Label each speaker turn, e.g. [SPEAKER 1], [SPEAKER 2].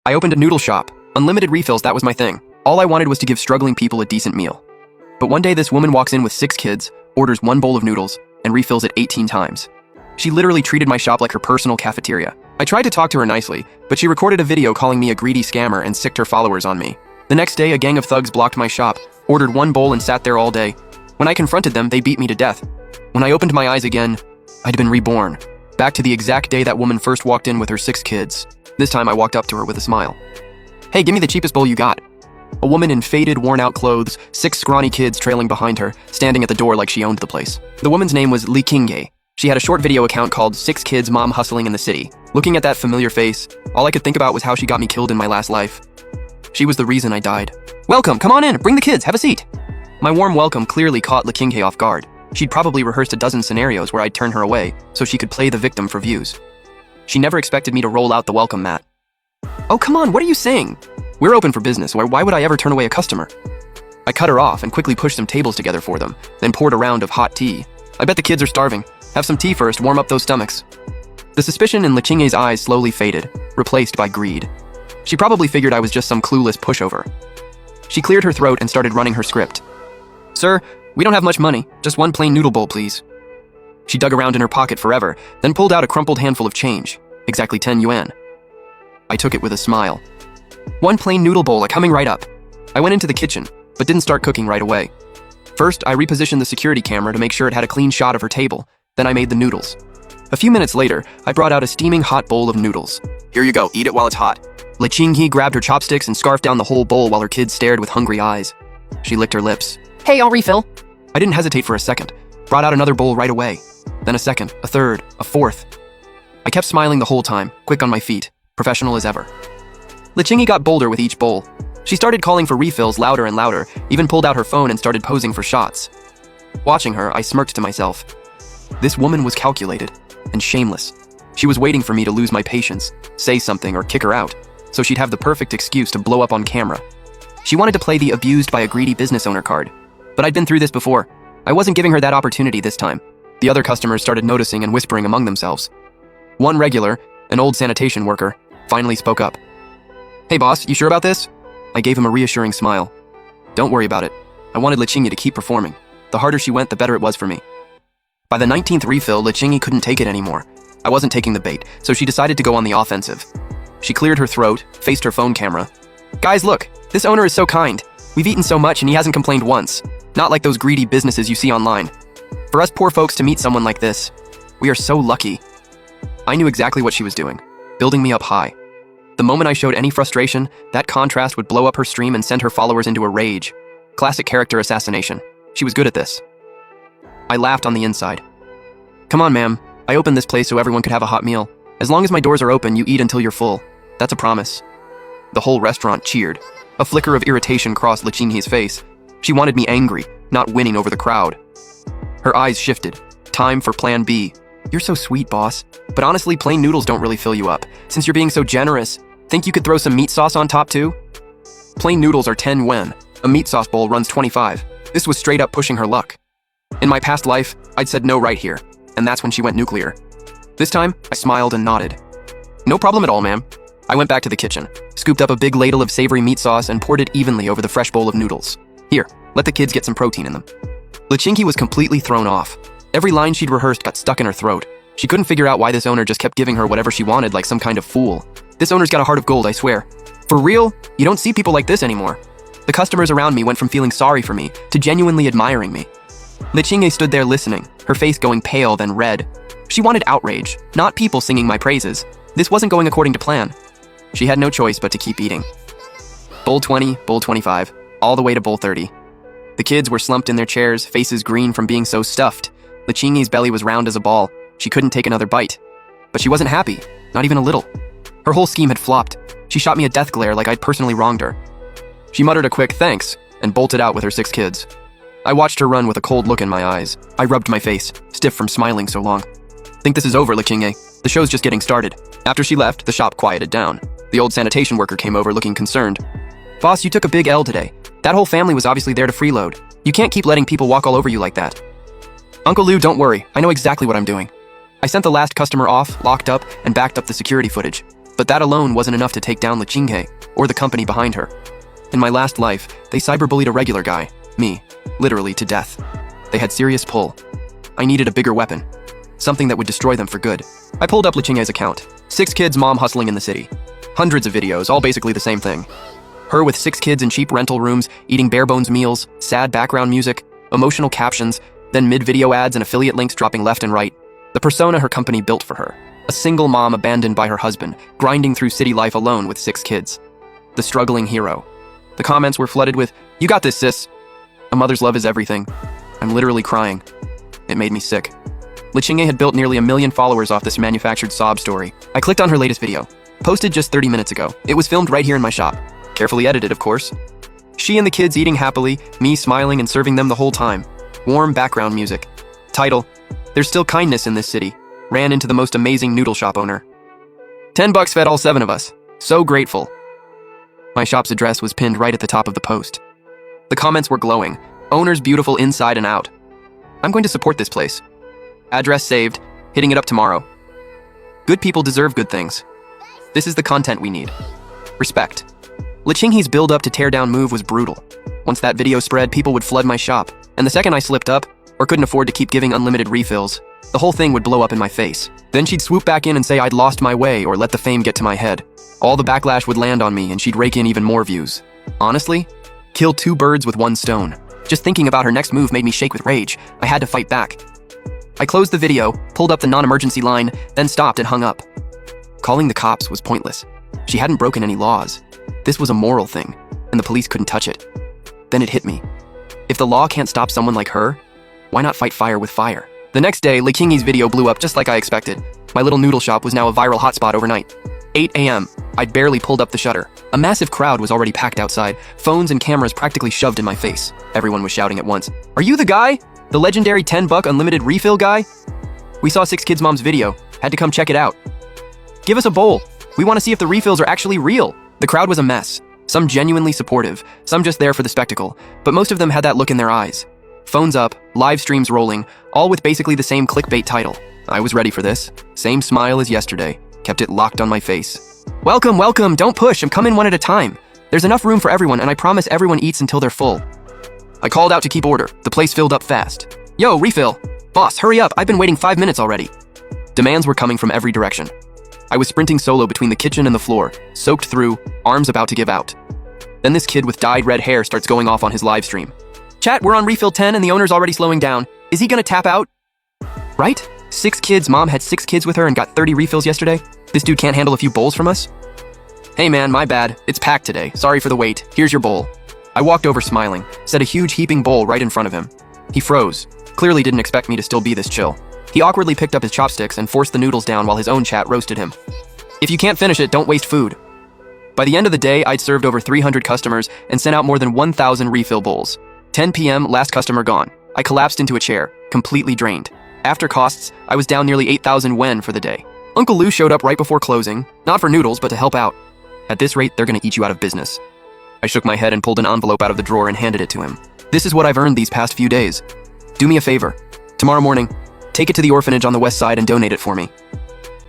[SPEAKER 1] I opened a noodle shop. Unlimited refills, that was my thing. All I wanted was to give struggling people a decent meal. But one day this woman walks in with 6 kids, orders 1 bowl of noodles, and refills it 18 times. She literally treated my shop like her personal cafeteria. I tried to talk to her nicely, but she recorded a video calling me a greedy scammer and sicked her followers on me. The next day, a gang of thugs blocked my shop, ordered 1 bowl and sat there all day. When I confronted them, they beat me to death. When I opened my eyes again, I'd been reborn. Back to the exact day that woman first walked in with her 6 kids. This time I walked up to her with a smile. "Hey, give me the cheapest bowl you got." A woman in faded, worn-out clothes, 6 scrawny kids trailing behind her, standing at the door like she owned the place. The woman's name was Likinge. She had a short video account called 6 Kids Mom Hustling in the City. Looking at that familiar face, all I could think about was how she got me killed in my last life. She was the reason I died. "Welcome, come on in, bring the kids, have a seat." My warm welcome clearly caught Likinge off guard. She'd probably rehearsed a dozen scenarios where I'd turn her away, so she could play the victim for views. She never expected me to roll out the welcome mat. "Oh, come on, what are you saying? We're open for business, why would I ever turn away a customer?" I cut her off and quickly pushed some tables together for them, then poured a round of hot tea. "I bet the kids are starving. Have some tea first, warm up those stomachs." The suspicion in Lichinge's eyes slowly faded, replaced by greed. She probably figured I was just some clueless pushover. She cleared her throat and started running her script. "Sir, we don't have much money, just 1 plain noodle bowl, please." She dug around in her pocket forever, then pulled out a crumpled handful of change, exactly 10 yuan. I took it with a smile. "1 plain noodle bowl, coming right up." I went into the kitchen, but didn't start cooking right away. First, I repositioned the security camera to make sure it had a clean shot of her table. Then I made the noodles. A few minutes later, I brought out a steaming hot bowl of noodles. "Here you go, eat it while it's hot." Lichinge grabbed her chopsticks and scarfed down the whole bowl while her kids stared with hungry eyes. She licked her lips.
[SPEAKER 2] "Hey, I'll refill."
[SPEAKER 1] I didn't hesitate for a second. Brought out another bowl right away. Then a second, a third, a fourth. I kept smiling the whole time, quick on my feet, professional as ever. Lichinge got bolder with each bowl. She started calling for refills louder and louder, even pulled out her phone and started posing for shots. Watching her, I smirked to myself. This woman was calculated and shameless. She was waiting for me to lose my patience, say something, or kick her out, so she'd have the perfect excuse to blow up on camera. She wanted to play the abused by a greedy business owner card. But I'd been through this before. I wasn't giving her that opportunity this time. The other customers started noticing and whispering among themselves. One regular, an old sanitation worker, finally spoke up. "Hey boss, you sure about this?" I gave him a reassuring smile. "Don't worry about it. I wanted Lichinge to keep performing. The harder she went, the better it was for me." By the 19th refill, Lichinge couldn't take it anymore. I wasn't taking the bait, so she decided to go on the offensive. She cleared her throat, faced her phone camera. "Guys, look, this owner is so kind. We've eaten so much and he hasn't complained once. Not like those greedy businesses you see online. For us poor folks to meet someone like this, we are so lucky." I knew exactly what she was doing, building me up high. The moment I showed any frustration, that contrast would blow up her stream and send her followers into a rage. Classic character assassination. She was good at this. I laughed on the inside. "Come on, ma'am. I opened this place so everyone could have a hot meal. As long as my doors are open, you eat until you're full. That's a promise." The whole restaurant cheered. A flicker of irritation crossed Lichinge's face. She wanted me angry, not winning over the crowd. Her eyes shifted. Time for plan B. "You're so sweet, boss. But honestly, plain noodles don't really fill you up. Since you're being so generous, think you could throw some meat sauce on top too?" Plain noodles are 10 yuan. A meat sauce bowl runs 25. This was straight up pushing her luck. In my past life, I'd said no right here, and that's when she went nuclear. This time, I smiled and nodded. "No problem at all, ma'am." I went back to the kitchen, scooped up a big ladle of savory meat sauce and poured it evenly over the fresh bowl of noodles. "Here, let the kids get some protein in them." Lichinge was completely thrown off. Every line she'd rehearsed got stuck in her throat. She couldn't figure out why this owner just kept giving her whatever she wanted like some kind of fool. This owner's got a heart of gold, I swear. For real, you don't see people like this anymore. The customers around me went from feeling sorry for me to genuinely admiring me. Lichinge stood there listening, her face going pale then red. She wanted outrage, not people singing my praises. This wasn't going according to plan. She had no choice but to keep eating. Bowl 20, bowl 25, all the way to bowl 30. The kids were slumped in their chairs, faces green from being so stuffed. Lichinge's belly was round as a ball. She couldn't take another bite. But she wasn't happy, not even a little. Her whole scheme had flopped. She shot me a death glare like I'd personally wronged her. She muttered a quick thanks and bolted out with her 6 kids. I watched her run with a cold look in my eyes. I rubbed my face, stiff from smiling so long. "Think this is over, Lichinge. The show's just getting started." After she left, the shop quieted down. The old sanitation worker came over looking concerned. "Boss, you took a big L today. That whole family was obviously there to freeload. You can't keep letting people walk all over you like that." "Uncle Lou, don't worry. I know exactly what I'm doing." I sent the last customer off, locked up, and backed up the security footage. But that alone wasn't enough to take down Liqinghe, or the company behind her. In my last life, they cyberbullied a regular guy, me, literally to death. They had serious pull. I needed a bigger weapon, something that would destroy them for good. I pulled up Liqinghe's account. 6 kids, mom hustling in the city. Hundreds of videos, all basically the same thing. Her with 6 kids in cheap rental rooms, eating bare-bones meals, sad background music, emotional captions, then mid-video ads and affiliate links dropping left and right. The persona her company built for her. A single mom abandoned by her husband, grinding through city life alone with 6 kids. The struggling hero. The comments were flooded with, "You got this, sis." A mother's love is everything. I'm literally crying. It made me sick. Liqinghe had built nearly 1 million followers off this manufactured sob story. I clicked on her latest video, posted just 30 minutes ago. It was filmed right here in my shop. Carefully edited, of course. She and the kids eating happily, me smiling and serving them the whole time. Warm background music. Title, "There's still kindness in this city." Ran into the most amazing noodle shop owner. $10 fed all 7 of us. So grateful. My shop's address was pinned right at the top of the post. The comments were glowing. Owner's beautiful inside and out. I'm going to support this place. Address saved. Hitting it up tomorrow. Good people deserve good things. This is the content we need. Respect. Liqinghe's build-up to tear-down move was brutal. Once that video spread, people would flood my shop. And the second I slipped up, or couldn't afford to keep giving unlimited refills, the whole thing would blow up in my face. Then she'd swoop back in and say I'd lost my way or let the fame get to my head. All the backlash would land on me and she'd rake in even more views. Honestly, kill 2 birds with 1 stone. Just thinking about her next move made me shake with rage. I had to fight back. I closed the video, pulled up the non-emergency line, then stopped and hung up. Calling the cops was pointless. She hadn't broken any laws. This was a moral thing, and the police couldn't touch it. Then it hit me. If the law can't stop someone like her, why not fight fire with fire? The next day, Liqinghe's video blew up just like I expected. My little noodle shop was now a viral hotspot overnight. 8 a.m. I'd barely pulled up the shutter. A massive crowd was already packed outside, phones and cameras practically shoved in my face. Everyone was shouting at once, "Are you the guy? The legendary $10 unlimited refill guy? We saw 6 Kids Mom's video. Had to come check it out. Give us a bowl. We want to see if the refills are actually real." The crowd was a mess. Some genuinely supportive, some just there for the spectacle, but most of them had that look in their eyes. Phones up, live streams rolling, all with basically the same clickbait title. I was ready for this. Same smile as yesterday. Kept it locked on my face. "Welcome, welcome, don't push, I'm coming one at a time. There's enough room for everyone and I promise everyone eats until they're full." I called out to keep order. The place filled up fast. "Yo, refill. Boss, hurry up, I've been waiting 5 minutes already." Demands were coming from every direction. I was sprinting solo between the kitchen and the floor, soaked through, arms about to give out. Then this kid with dyed red hair starts going off on his live stream. "Chat, we're on refill 10 and the owner's already slowing down. Is he gonna tap out?" Right? 6 kids, mom had 6 kids with her and got 30 refills yesterday? This dude can't handle a few bowls from us? "Hey man, my bad. It's packed today. Sorry for the wait. Here's your bowl." I walked over smiling, set a huge heaping bowl right in front of him. He froze. Clearly didn't expect me to still be this chill. He awkwardly picked up his chopsticks and forced the noodles down while his own chat roasted him. "If you can't finish it, don't waste food." By the end of the day, I'd served over 300 customers and sent out more than 1,000 refill bowls. 10 p.m., last customer gone. I collapsed into a chair, completely drained. After costs, I was down nearly 8,000 yen for the day. Uncle Lou showed up right before closing, not for noodles, but to help out. At this rate, they're gonna eat you out of business. I shook my head and pulled an envelope out of the drawer and handed it to him. "This is what I've earned these past few days. Do me a favor. Tomorrow morning, take it to the orphanage on the west side and donate it for me.